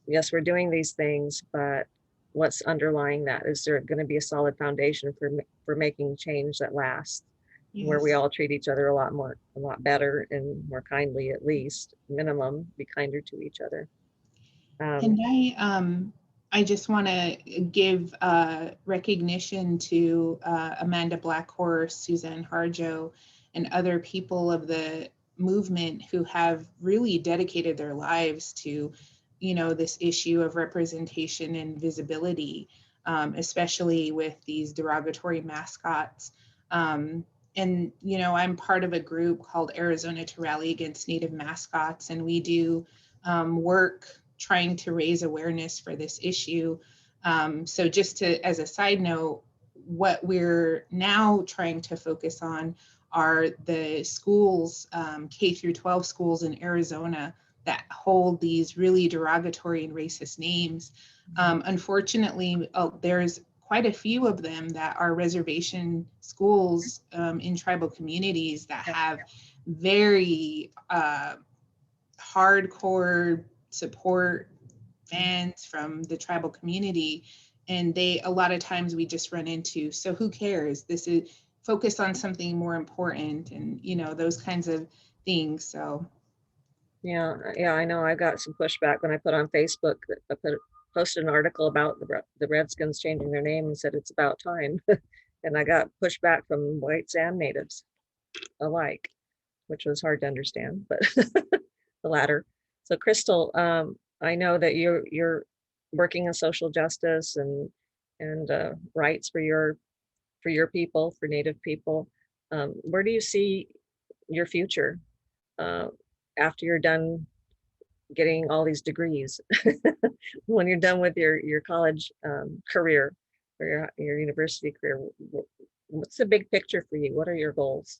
yes, we're doing these things, but what's underlying that? Is there going to be a solid foundation for making change that lasts, where we all treat each other a lot better and more kindly, at least minimum, be kinder to each other.
And I just want to give recognition to Amanda Blackhorse, Suzanne Harjo, and other people of the movement who have really dedicated their lives to, this issue of representation and visibility, especially with these derogatory mascots. And, I'm part of a group called Arizona to Rally Against Native Mascots, and we do work trying to raise awareness for this issue. So just as a side note, what we're now trying to focus on are the schools, K through 12 schools in Arizona that hold these really derogatory and racist names. Unfortunately, there's quite a few of them that are reservation schools in tribal communities that have very hardcore support fans from the tribal community, and a lot of times we just run into, so who cares, this is focused on something more important, and those kinds of things. So
yeah, I know I got some pushback when I put on Facebook that I posted an article about the Redskins changing their name and said it's about time. And I got pushback from whites and natives alike, which was hard to understand, but the latter. So Crystal, I know that you're working in social justice and rights for your people, for Native people. Where do you see your future after you're done getting all these degrees? When you're done with your college career or your university career, what's the big picture for you? What are your goals?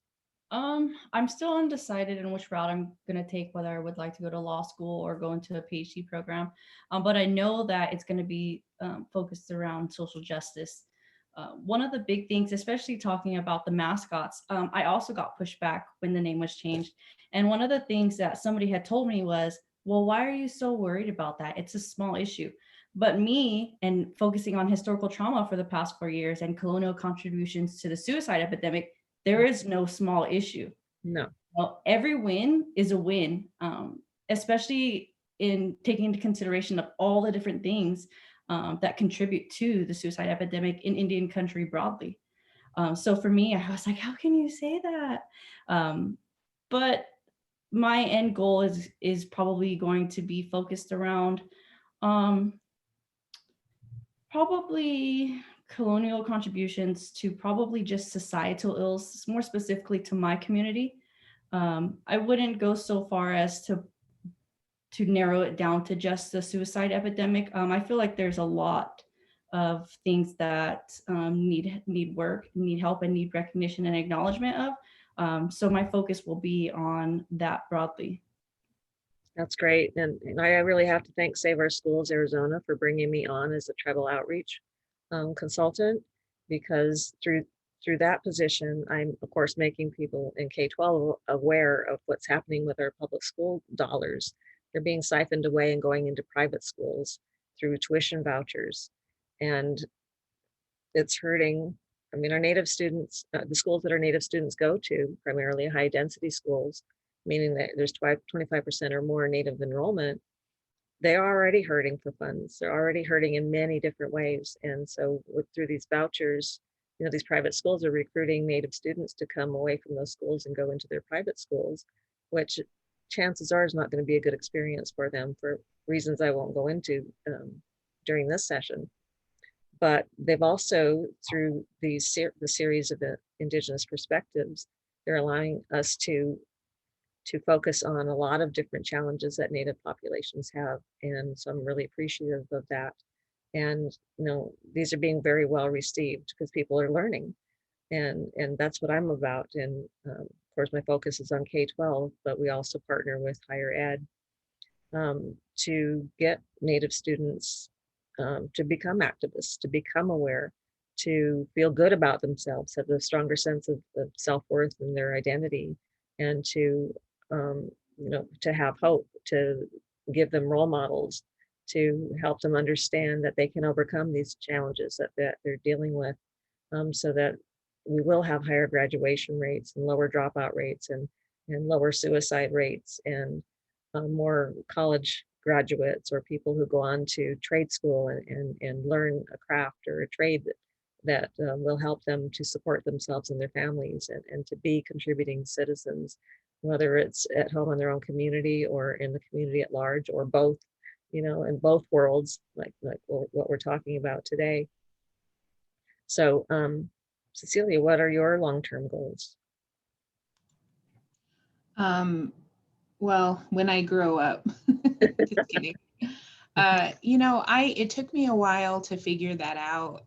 I'm still undecided in which route I'm going to take, whether I would like to go to law school or go into a PhD program. But I know that it's going to be focused around social justice. One of the big things, especially talking about the mascots, I also got pushback when the name was changed. And one of the things that somebody had told me was, well, why are you so worried about that? It's a small issue. But me, and focusing on historical trauma for the past 4 years and colonial contributions to the suicide epidemic, there is no small issue.
No.
Well, every win is a win, especially in taking into consideration of all the different things that contribute to the suicide epidemic in Indian country broadly. So for me, I was like, how can you say that? But my end goal is probably going to be focused around um, probably colonial contributions to probably just societal ills, more specifically to my community. I wouldn't go so far as to narrow it down to just the suicide epidemic. I feel like there's a lot of things that need work, need help, and need recognition and acknowledgement of. So my focus will be on that broadly.
That's great. And I really have to thank Save Our Schools Arizona for bringing me on as a tribal outreach consultant, because through that position, I'm of course making people in K-12 aware of what's happening with our public school dollars. They're being siphoned away and going into private schools through tuition vouchers. And it's hurting. I mean, our native students, the schools that our native students go to, primarily high density schools, meaning that there's 25% or more native enrollment, they're already hurting for funds. They're already hurting in many different ways. And so through these vouchers, these private schools are recruiting native students to come away from those schools and go into their private schools, which chances are is not going to be a good experience for them for reasons I won't go into during this session. But they've also, through the series of the Indigenous perspectives, they're allowing us to focus on a lot of different challenges that Native populations have. And so I'm really appreciative of that. And these are being very well received because people are learning. And that's what I'm about. And of course, my focus is on K-12, but we also partner with higher ed to get Native students to become activists, to become aware, to feel good about themselves, have a stronger sense of self-worth and their identity, and to to have hope, to give them role models, to help them understand that they can overcome these challenges that they're dealing with, so that we will have higher graduation rates and lower dropout rates and lower suicide rates and more college graduates or people who go on to trade school and learn a craft or a trade that will help them to support themselves and their families and to be contributing citizens, whether it's at home in their own community or in the community at large, or both, in both worlds, like what we're talking about today. So, Cecilia, what are your long-term goals?
Well, when I grow up, just kidding. It took me a while to figure that out,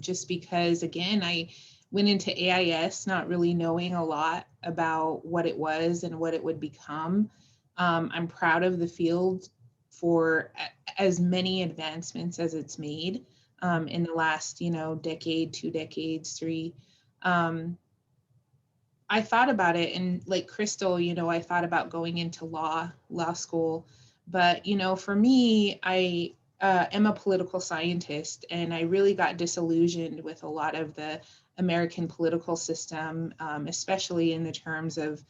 just because, again, I went into AIS not really knowing a lot about what it was and what it would become. I'm proud of the field for as many advancements as it's made in the last, decade, 2 decades, 3. I thought about it, and like Crystal, I thought about going into law school, but for me, I am a political scientist, and I really got disillusioned with a lot of the American political system, especially in the terms of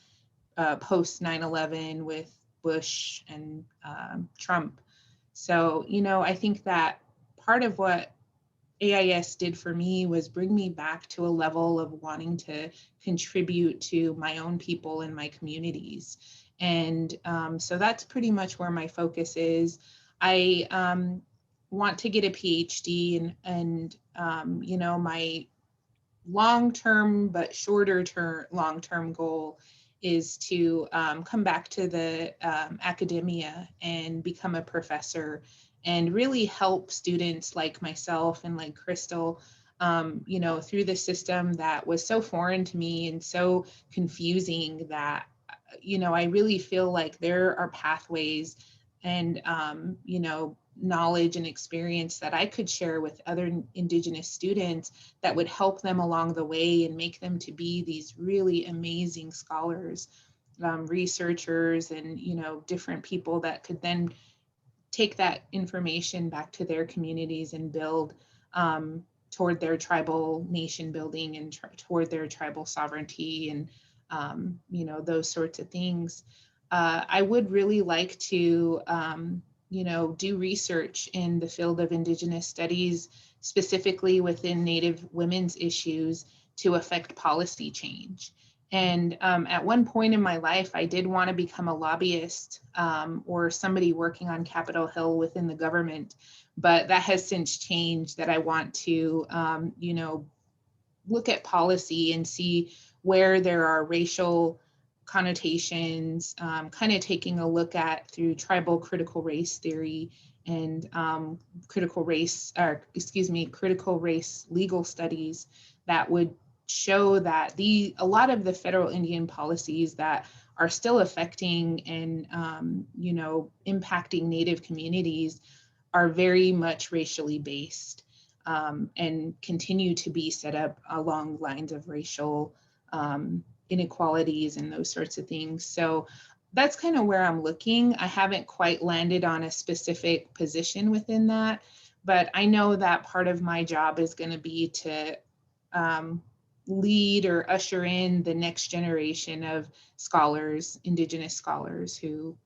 post 9/11 with Bush and Trump. So, I think that part of what AIS did for me was bring me back to a level of wanting to contribute to my own people and my communities. And so that's pretty much where my focus is. I want to get a PhD, and my long-term but shorter-term long-term goal is to come back to the academia and become a professor and really help students like myself and like Crystal, through the system that was so foreign to me and so confusing that, I really feel like there are pathways and, knowledge and experience that I could share with other Indigenous students that would help them along the way and make them to be these really amazing scholars, researchers, and, different people that could then take that information back to their communities and build toward their tribal nation building and toward their tribal sovereignty and, those sorts of things. I would really like to, do research in the field of Indigenous studies, specifically within Native women's issues, to affect policy change. And at one point in my life, I did want to become a lobbyist or somebody working on Capitol Hill within the government, but that has since changed. That I want to, look at policy and see where there are racial connotations, kind of taking a look at through tribal critical race theory and critical race legal studies that would show that a lot of the federal Indian policies that are still affecting and impacting Native communities are very much racially based, and continue to be set up along lines of racial inequalities and those sorts of things. So that's kind of where I'm looking. I haven't quite landed on a specific position within that, but I know that part of my job is going to be to lead or usher in the next generation of scholars, Indigenous scholars who,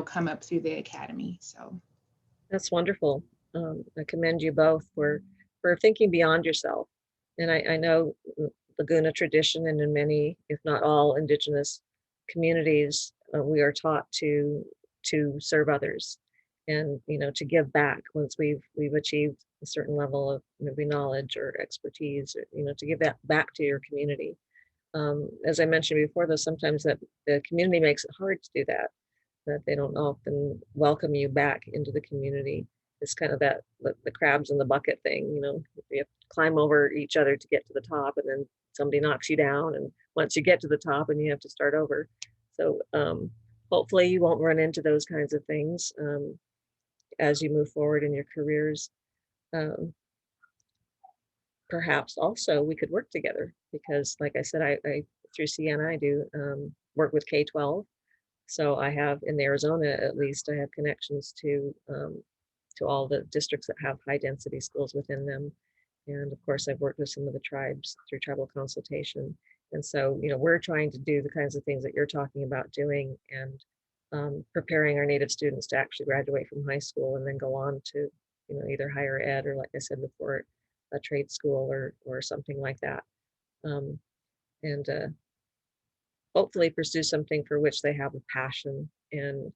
come up through the academy. So
That's wonderful. I commend you both for thinking beyond yourself. And I know Laguna tradition, and in many, if not all, Indigenous communities, we are taught to serve others, and to give back once we've achieved a certain level of maybe knowledge or expertise, or, to give that back to your community. As I mentioned before, though, sometimes that the community makes it hard to do that they don't often welcome you back into the community. It's kind of that the crabs in the bucket thing, you have to climb over each other to get to the top, and then somebody knocks you down, and once you get to the top, and you have to start over. So hopefully you won't run into those kinds of things as you move forward in your careers. Um, Perhaps also we could work together, because like I said, I through CN I do work with K-12. So I have, in Arizona at least, I have connections to all the districts that have high density schools within them. And of course, I've worked with some of the tribes through tribal consultation. And so, we're trying to do the kinds of things that you're talking about doing, and preparing our Native students to actually graduate from high school and then go on to, either higher ed, or like I said before, a trade school or something like that. Um, and hopefully pursue something for which they have a passion. And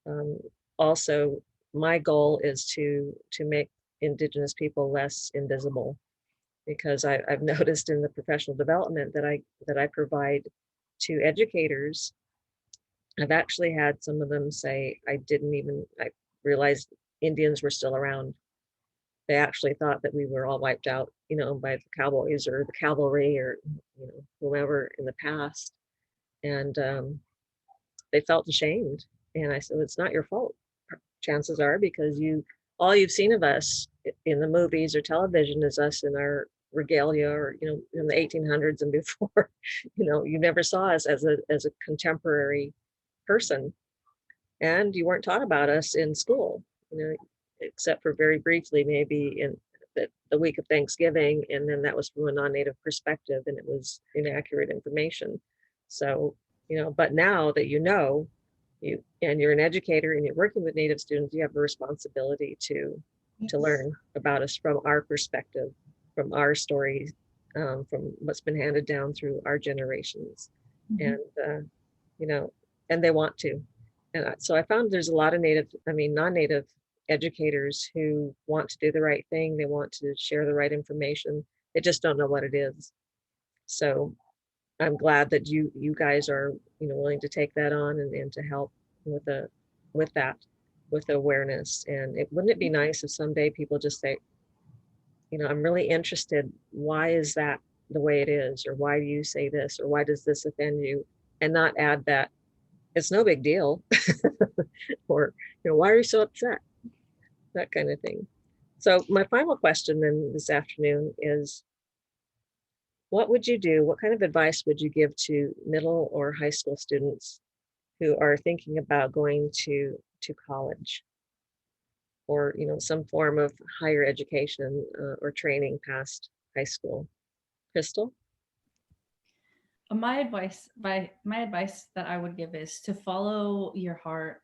um, also, my goal is to make Indigenous people less invisible, because I've noticed in the professional development that I provide to educators, I've actually had some of them say, I realized Indians were still around. They actually thought that we were all wiped out, by the cowboys or the cavalry, or whomever in the past. And they felt ashamed. And I said, it's not your fault. Chances are, because all you've seen of us in the movies or television is us in our regalia, or, in the 1800s and before. You never saw us as a contemporary person. And you weren't taught about us in school, except for very briefly, maybe in the week of Thanksgiving. And then that was from a non-native perspective, and it was inaccurate information. So, but now that you're an educator and you're working with Native students, you have a responsibility to learn about us from our perspective, from our stories, from what's been handed down through our generations. And and they want to. And so I found there's a lot of non-native educators who want to do the right thing. They want to share the right information. They just don't know what it is. So I'm glad that you guys are, willing to take that on, and to help with that, with the awareness. And wouldn't it be nice if someday people just say, I'm really interested. Why is that the way it is? Or why do you say this? Or why does this offend you? And not add that it's no big deal. Or, why are you so upset? That kind of thing. So my final question then this afternoon is, what would you do? What kind of advice would you give to middle or high school students who are thinking about going to college, or some form of higher education or training past high school? Crystal?
My advice that I would give is to follow your heart.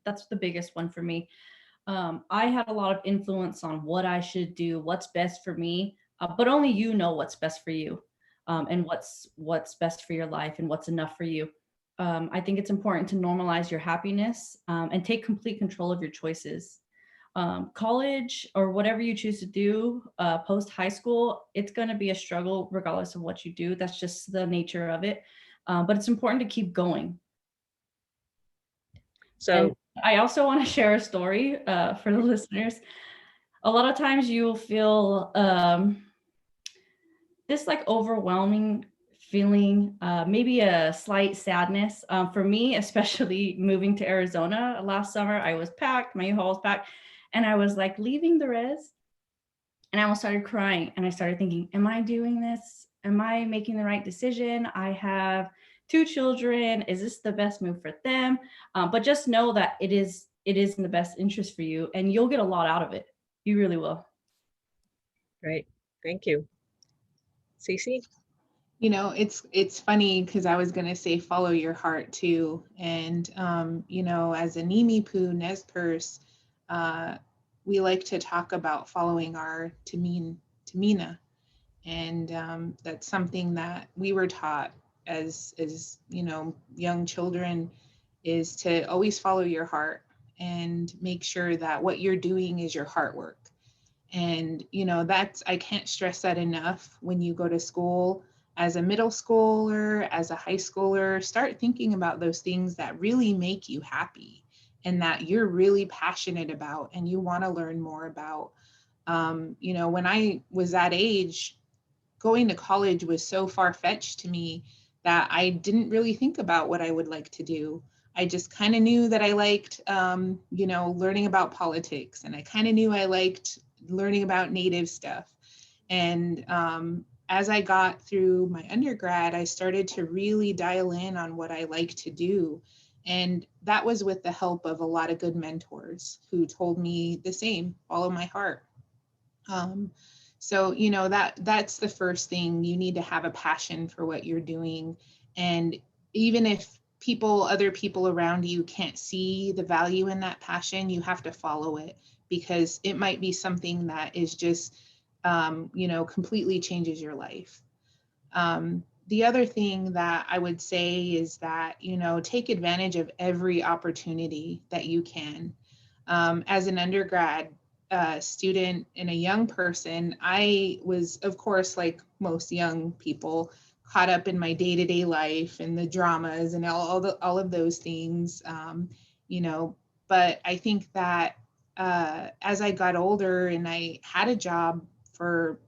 That's the biggest one for me. I had a lot of influence on what I should do, what's best for me. but only you know what's best for you, and what's best for your life and what's enough for you. I think it's important to normalize your happiness, and take complete control of your choices. College or whatever you choose to do post high school, it's going to be a struggle regardless of what you do. That's just the nature of it. But it's important to keep going. And
So,
I also want to share a story for the listeners. A lot of times you'll feel this like overwhelming feeling, maybe a slight sadness. For me, especially moving to Arizona last summer, I was packed, my U-Haul was packed, and I was like leaving the res, and I almost started crying. And I started thinking, am I doing this? Am I making the right decision? I have 2 children. Is this the best move for them? But just know that it is in the best interest for you, and you'll get a lot out of it. You really will.
great. Thank you. Cece?
It's funny because I was gonna say follow your heart too. And as a Nimipu Nez Perce, we like to talk about following our Tamina. And that's something that we were taught as young children, is to always follow your heart and make sure that what you're doing is your heart work. And that's, I can't stress that enough. When you go to school as a middle schooler, as a high schooler, start thinking about those things that really make you happy and that you're really passionate about and you want to learn more about. When I was that age, going to college was so far-fetched to me that I didn't really think about what I would like to do. I just kind of knew that I liked, learning about politics, and I kind of knew I liked learning about Native stuff. And as I got through my undergrad, I started to really dial in on what I like to do. And that was with the help of a lot of good mentors who told me the same, follow my heart. So that's the first thing. You need to have a passion for what you're doing. And even if other people around you can't see the value in that passion, you have to follow it, because it might be something that is just completely changes your life. The other thing that I would say is that take advantage of every opportunity that you can. As an undergrad student and a young person, I was, of course, like most young people, caught up in my day-to-day life and the dramas and all of those things. But I think that as I got older and I had a job for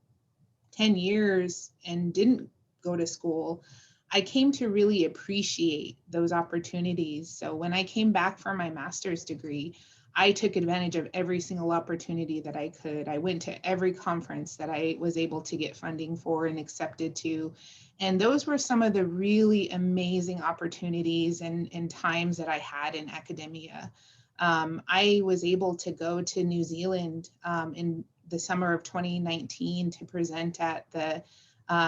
10 years and didn't go to school, I came to really appreciate those opportunities. So when I came back for my master's degree, I took advantage of every single opportunity that I could. I went to every conference that I was able to get funding for and accepted to. And those were some of the really amazing opportunities and times that I had in academia. I was able to go to New Zealand in the summer of 2019 to present at the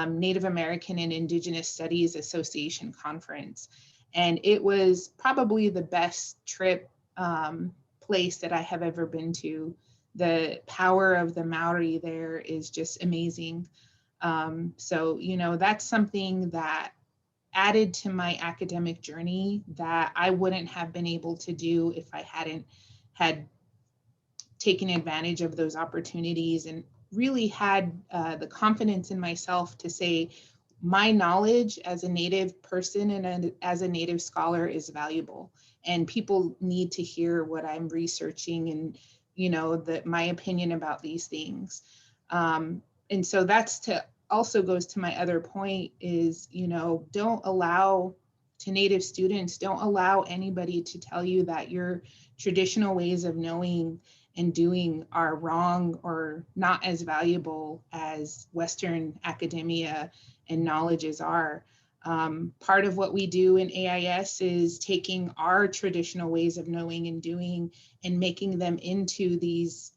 Native American and Indigenous Studies Association conference. And it was probably the best trip place that I have ever been to. The power of the Maori there is just amazing. So that's something that added to my academic journey that I wouldn't have been able to do if I hadn't had taken advantage of those opportunities and really had the confidence in myself to say my knowledge as a Native person and as a Native scholar is valuable, and people need to hear what I'm researching and my opinion about these things. And so that's also goes to my other point is, don't allow anybody to tell you that your traditional ways of knowing and doing are wrong or not as valuable as Western academia and knowledges are. Part of what we do in AIS is taking our traditional ways of knowing and doing and making them into these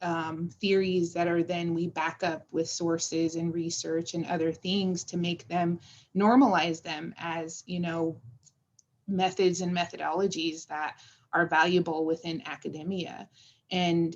theories that are then we back up with sources and research and other things to make them, normalize them as, methods and methodologies that are valuable within academia. And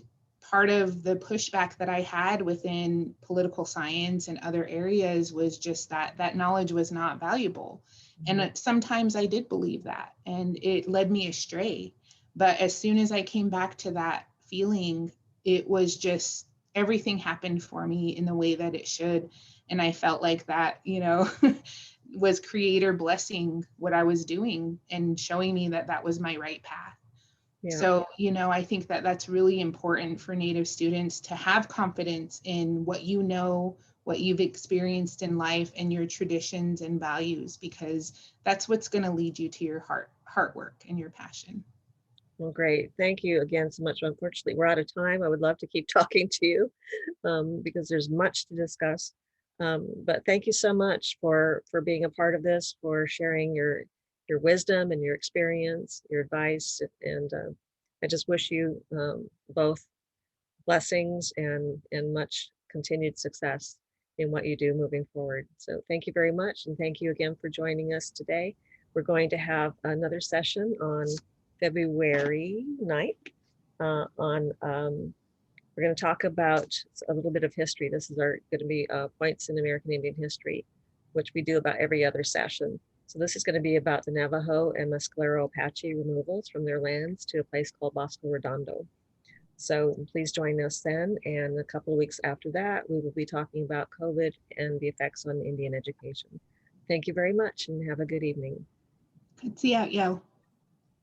part of the pushback that I had within political science and other areas was just that that knowledge was not valuable. And sometimes I did believe that, and it led me astray. But as soon as I came back to that feeling, it was just everything happened for me in the way that it should. And I felt like that, was creator blessing what I was doing and showing me that that was my right path.
Yeah.
So, I think that that's really important for Native students to have confidence in what you know, what you've experienced in life, and your traditions and values, because that's what's going to lead you to your heart work and your passion.
Well, great. Thank you again so much. Unfortunately, we're out of time. I would love to keep talking to you because there's much to discuss. But thank you so much for being a part of this, for sharing your wisdom and your experience, your advice, and I just wish you both blessings and much continued success in what you do moving forward. So thank you very much, and thank you again for joining us today. We're going to have another session on February 9th we're going to talk about a little bit of history. This is going to be points in American Indian history, which we do about every other session. So this is going to be about the Navajo and Mescalero Apache removals from their lands to a place called Bosco Redondo. So please join us then. And a couple of weeks after that, we will be talking about COVID and the effects on Indian education. Thank you very much and have a good evening.
Good to see you out, yo.